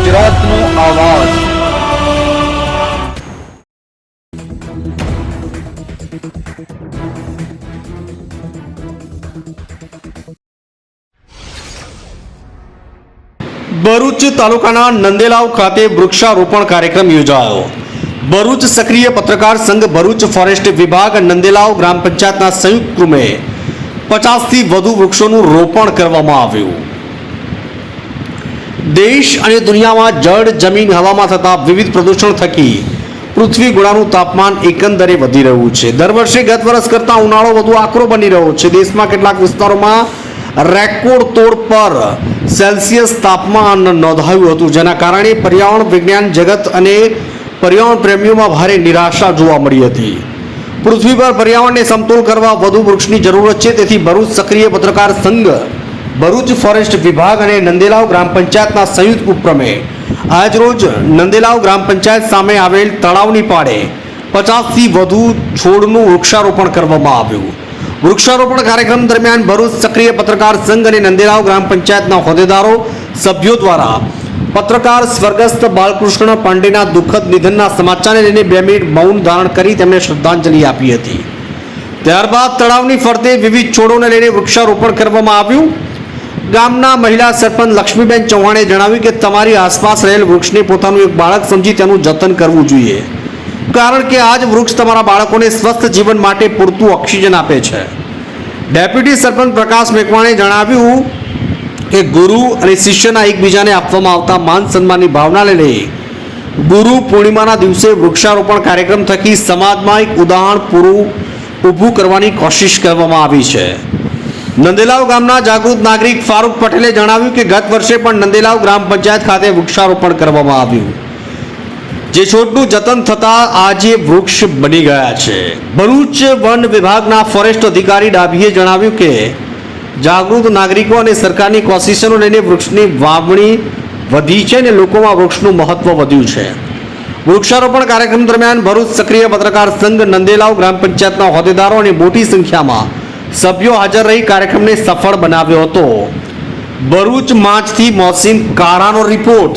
ગુજરાતનો આવાજ। ભરૂચ તાલુકાના નંદેલાવ ખાતે વૃક્ષારોપણ કાર્યક્રમ યોજાયો। ભરૂચ સક્રિય પત્રકાર સંઘ, ભરૂચ ફોરેસ્ટ વિભાગ, નંદેલાવ ગ્રામ પંચાયતના સંયુક્ત ક્રમે 50થી વધુ વૃક્ષોનું રોપણ કરવામાં આવ્યું। દેશ અને દુનિયામાં જળ, જમીન, હવામાં થતા વિવિધ પ્રદૂષણ થકી પૃથ્વી ગોળાનું તાપમાન એકંદરે વધી રહ્યું છે। દર વર્ષે ગત વર્ષ કરતાં ઉનાળો વધુ આકરો બની રહ્યો છે। દેશમાં કેટલાક વિસ્તારોમાં રેકોર્ડ તોડ પર સેલ્સિયસ તાપમાન નોંધાયું હતું, જેના કારણે પર્યાવરણ વિજ્ઞાન જગત અને પર્યાવરણ પ્રેમીઓમાં ભારે નિરાશા જોવા મળી હતી। પૃથ્વી પર પર્યાવરણને સમતોલ કરવા વધુ વૃક્ષની જરૂરત છે। તેથી ભરૂચ સક્રિય પત્રકાર સંઘ, ભરૂચ ફોરેસ્ટ વિભાગ અને નંદેલાવ ગ્રામ પંચાયતના સંયુક્ત ઉપક્રમે આજરોજ નંદેલાવ ગ્રામ પંચાયત સામે આવેલ તળાવની પાળે 50થી વધુ છોડનું વૃક્ષારોપણ કરવામાં આવ્યું। વૃક્ષારોપણ કાર્યક્રમ દરમિયાન ભરૂચ સક્રિય પત્રકાર સંઘ અને નંદેલાવ ગ્રામ પંચાયતના હોદ્દેદારો, સભ્યો દ્વારા પત્રકાર સ્વર્ગસ્થ બાલકૃષ્ણ પાંડેના દુઃખદ નિધનના સમાચારને લઈને 2 મિનિટ મૌન ધારણ કરી તેમને શ્રદ્ધાંજલિ આપી હતી। ત્યારબાદ તળાવની ફરતે વિવિધ છોડોને લઈને વૃક્ષારોપણ કરવામાં આવ્યું। ગામના મહિલા સરપંચ લક્ષ્મીબેન ચૌહાણે જણાવ્યું કે તમારી આસપાસ રહેલ વૃક્ષને પોતાનું એક બાળક સમજી તેનું જતન કરવું જોઈએ, કારણ કે આ જ વૃક્ષ તમારા બાળકોને સ્વસ્થ જીવન માટે પૂરતું ઓક્સિજન આપે છે। ડેપ્યુટી સરપંચ પ્રકાશ મેકવાણે જણાવ્યું કે ગુરુ અને શિષ્યના એકબીજાને આપવામાં આવતા માન સન્માનની ભાવના લઈને ગુરુ પૂર્ણિમાના દિવસે વૃક્ષારોપણ કાર્યક્રમ થકી સમાજમાં એક ઉદાહરણ ઊભું કરવાની કોશિશ કરવામાં આવી છે। નંદેલાવ ગામના જાગૃત નાગરિક ફારૂક પટેલે જણાવ્યું કે ગત વર્ષે પણ નંદેલાવ ગ્રામ પંચાયત ખાતે વૃક્ષારોપણ કરવામાં આવ્યું, જે છોડનું જતન થતા આજે વૃક્ષ બની ગયા છે। ભરૂચ વન વિભાગના ફોરેસ્ટ અધિકારી ડાભીએ જણાવ્યું કે જાગૃત નાગરિકો અને સરકારની કોશિશોને લઈને વૃક્ષની વાવણી વધી છે અને લોકોમાં વૃક્ષનું મહત્વ વધ્યું છે। વૃક્ષારોપણ કાર્યક્રમ દરમિયાન ભરૂચ સક્રિય પત્રકાર સંઘ, નંદેલાવ ગ્રામ પંચાયતના હોદ્દેદારો અને મોટી સંખ્યામાં સભ્યો હાજર રહી કાર્યક્રમને સફળ બનાવ્યો હતો। ભરૂચ માંચથી મોહસિન કારાનો રિપોર્ટ।